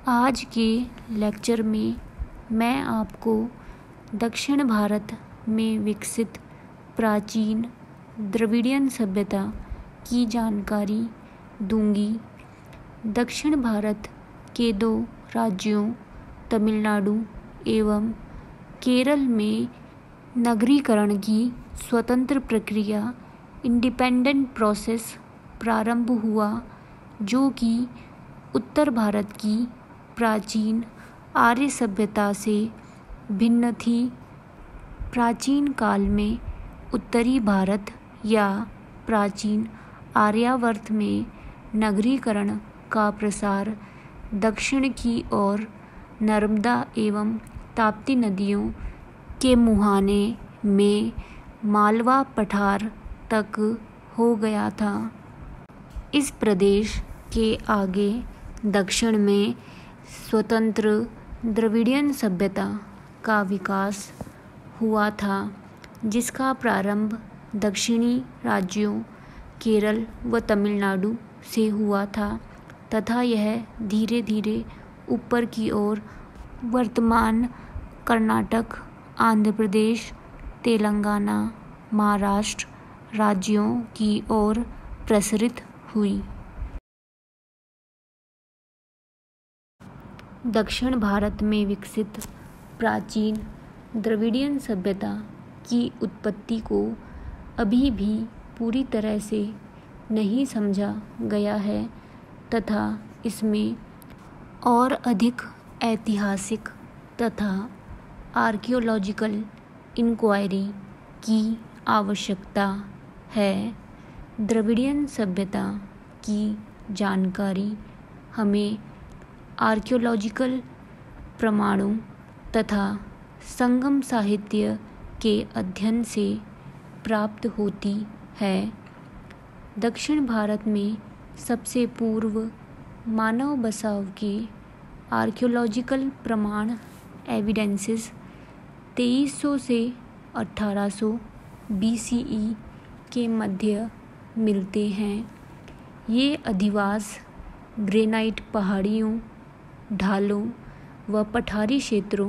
आज के लेक्चर में मैं आपको दक्षिण भारत में विकसित प्राचीन द्रविडियन सभ्यता की जानकारी दूंगी। दक्षिण भारत के 2 राज्यों तमिलनाडु एवं केरल में नगरीकरण की स्वतंत्र प्रक्रिया इंडिपेंडेंट प्रोसेस प्रारंभ हुआ, जो कि उत्तर भारत की प्राचीन आर्य सभ्यता से भिन्न थी। प्राचीन काल में उत्तरी भारत या प्राचीन आर्यावर्त में नगरीकरण का प्रसार दक्षिण की ओर नर्मदा एवं ताप्ती नदियों के मुहाने में मालवा पठार तक हो गया था। इस प्रदेश के आगे दक्षिण में स्वतंत्र द्रविडियन सभ्यता का विकास हुआ था, जिसका प्रारंभ दक्षिणी राज्यों केरल व तमिलनाडु से हुआ था तथा यह धीरे धीरे ऊपर की ओर वर्तमान कर्नाटक, आंध्र प्रदेश, तेलंगाना, महाराष्ट्र राज्यों की ओर प्रसारित हुई। दक्षिण भारत में विकसित प्राचीन द्रविडियन सभ्यता की उत्पत्ति को अभी भी पूरी तरह से नहीं समझा गया है तथा इसमें और अधिक ऐतिहासिक तथा आर्कियोलॉजिकल इंक्वायरी की आवश्यकता है। द्रविडियन सभ्यता की जानकारी हमें आर्कियोलॉजिकल प्रमाणों तथा संगम साहित्य के अध्ययन से प्राप्त होती है। दक्षिण भारत में सबसे पूर्व मानव बसाव के आर्कियोलॉजिकल प्रमाण एविडेंसेस 2300 से 1800 BCE के मध्य मिलते हैं। ये अधिवास ग्रेनाइट पहाड़ियों, ढालों व पठारी क्षेत्रों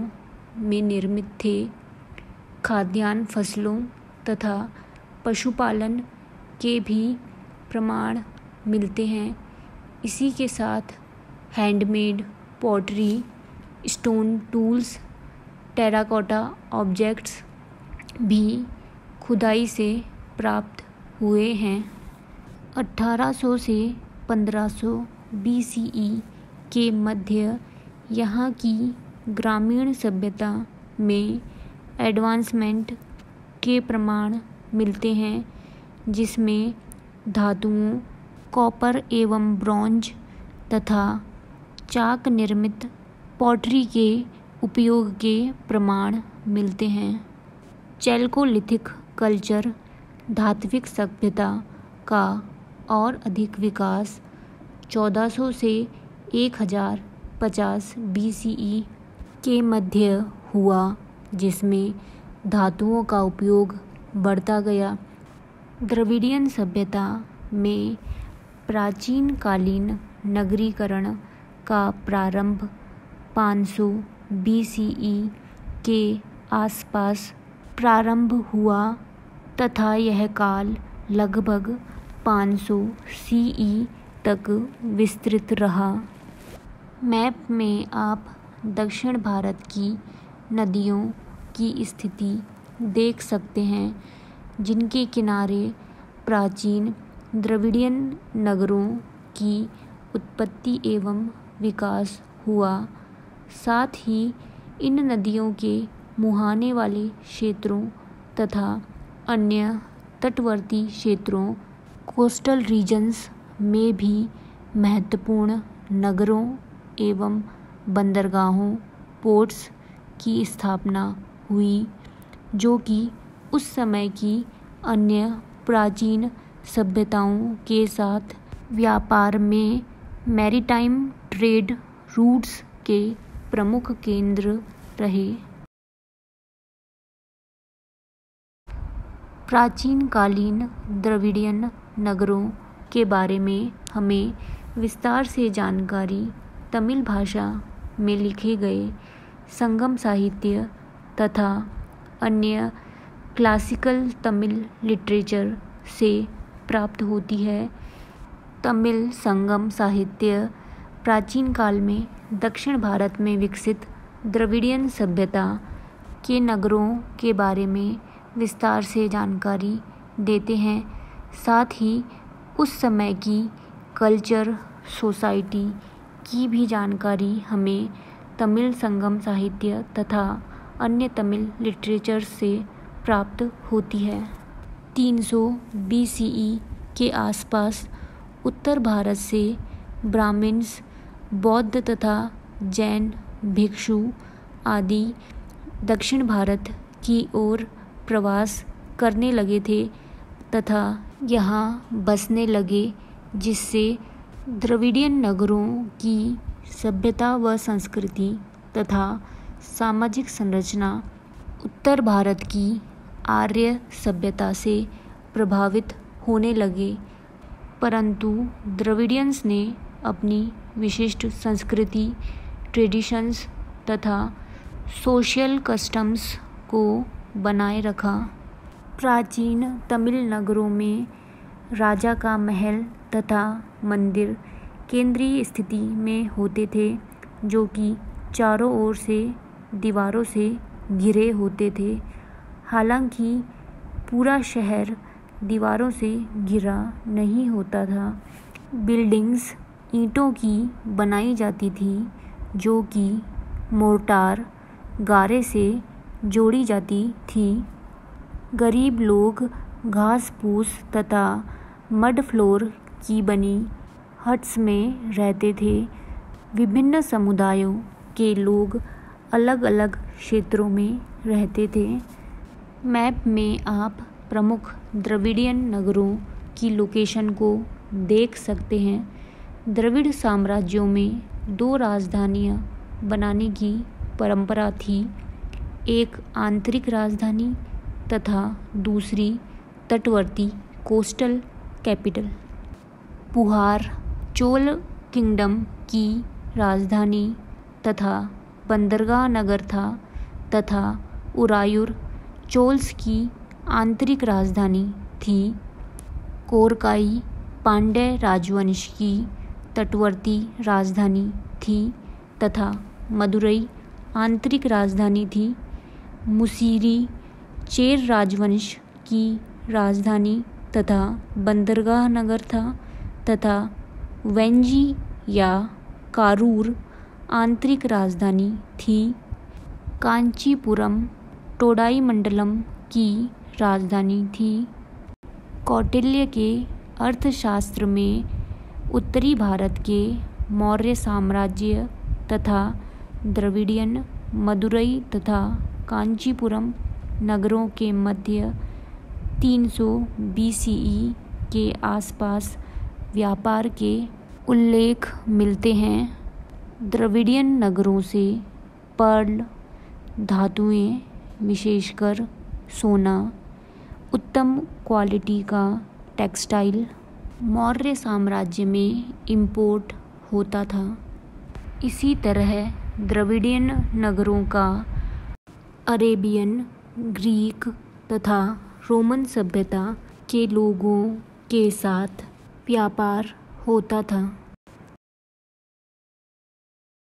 में निर्मित थे। खाद्यान्न फसलों तथा पशुपालन के भी प्रमाण मिलते हैं। इसी के साथ handmade pottery, stone tools, terracotta objects भी खुदाई से प्राप्त हुए हैं। 1800 से 1500 BCE के मध्य यहाँ की ग्रामीण सभ्यता में एडवांसमेंट के प्रमाण मिलते हैं, जिसमें धातुओं, कॉपर एवं ब्रॉन्ज तथा चाक निर्मित पॉटरी के उपयोग के प्रमाण मिलते हैं। चैल्कोलिथिक कल्चर धात्विक सभ्यता का और अधिक विकास 1400 से 1050 BCE के मध्य हुआ, जिसमें धातुओं का उपयोग बढ़ता गया। द्रविडियन सभ्यता में प्राचीन कालीन नगरीकरण का प्रारंभ 500 BCE के आसपास प्रारंभ हुआ तथा यह काल लगभग 500 CE तक विस्तृत रहा। मैप में आप दक्षिण भारत की नदियों की स्थिति देख सकते हैं, जिनके किनारे प्राचीन द्रविडियन नगरों की उत्पत्ति एवं विकास हुआ। साथ ही इन नदियों के मुहाने वाले क्षेत्रों तथा अन्य तटवर्ती क्षेत्रों कोस्टल रीजन्स में भी महत्वपूर्ण नगरों एवं बंदरगाहों पोर्ट्स की स्थापना हुई, जो कि उस समय की अन्य प्राचीन सभ्यताओं के साथ व्यापार में मैरीटाइम ट्रेड रूट्स के प्रमुख केंद्र रहे। प्राचीन कालीन द्रविडियन नगरों के बारे में हमें विस्तार से जानकारी तमिल भाषा में लिखे गए संगम साहित्य तथा अन्य क्लासिकल तमिल लिटरेचर से प्राप्त होती है। तमिल संगम साहित्य प्राचीन काल में दक्षिण भारत में विकसित द्रविडियन सभ्यता के नगरों के बारे में विस्तार से जानकारी देते हैं। साथ ही उस समय की कल्चर सोसाइटी की भी जानकारी हमें तमिल संगम साहित्य तथा अन्य तमिल लिटरेचर से प्राप्त होती है। 300 BCE के आसपास उत्तर भारत से ब्राह्मण्स, बौद्ध तथा जैन भिक्षु आदि दक्षिण भारत की ओर प्रवास करने लगे थे तथा यहाँ बसने लगे, जिससे द्रविडियन नगरों की सभ्यता व संस्कृति तथा सामाजिक संरचना उत्तर भारत की आर्य सभ्यता से प्रभावित होने लगे। परंतु द्रविडियंस ने अपनी विशिष्ट संस्कृति, ट्रेडिशंस तथा सोशल कस्टम्स को बनाए रखा। प्राचीन तमिल नगरों में राजा का महल तथा मंदिर केंद्रीय स्थिति में होते थे, जो कि चारों ओर से दीवारों से घिरे होते थे। हालांकि पूरा शहर दीवारों से घिरा नहीं होता था। बिल्डिंग्स ईंटों की बनाई जाती थी, जो कि मोर्टार गारे से जोड़ी जाती थी। गरीब लोग घास फूस तथा मड फ्लोर की बनी हट्स में रहते थे। विभिन्न समुदायों के लोग अलग अलग क्षेत्रों में रहते थे। मैप में आप प्रमुख द्रविडियन नगरों की लोकेशन को देख सकते हैं। द्रविड़ साम्राज्यों में 2 राजधानियां बनाने की परंपरा थी, एक आंतरिक राजधानी तथा दूसरी तटवर्ती कोस्टल कैपिटल। पुहार चोल किंगडम की राजधानी तथा बंदरगाह नगर था तथा उरायूर चोल्स की आंतरिक राजधानी थी। कोरकाई पांड्य राजवंश की तटवर्ती राजधानी थी तथा मदुरई आंतरिक राजधानी थी। मुसीरी चेर राजवंश की राजधानी तथा बंदरगाह नगर था तथा वेंजी या कारूर आंतरिक राजधानी थी। कांचीपुरम टोडाईमंडलम की राजधानी थी। कौटिल्य के अर्थशास्त्र में उत्तरी भारत के मौर्य साम्राज्य तथा द्रविडियन मदुरई तथा कांचीपुरम नगरों के मध्य 300 BCE के आसपास व्यापार के उल्लेख मिलते हैं। द्रविडियन नगरों से पर्ल धातुएं, विशेषकर सोना, उत्तम क्वालिटी का टेक्सटाइल मौर्य साम्राज्य में इंपोर्ट होता था। इसी तरह द्रविडियन नगरों का अरेबियन, ग्रीक तथा रोमन सभ्यता के लोगों के साथ व्यापार होता था।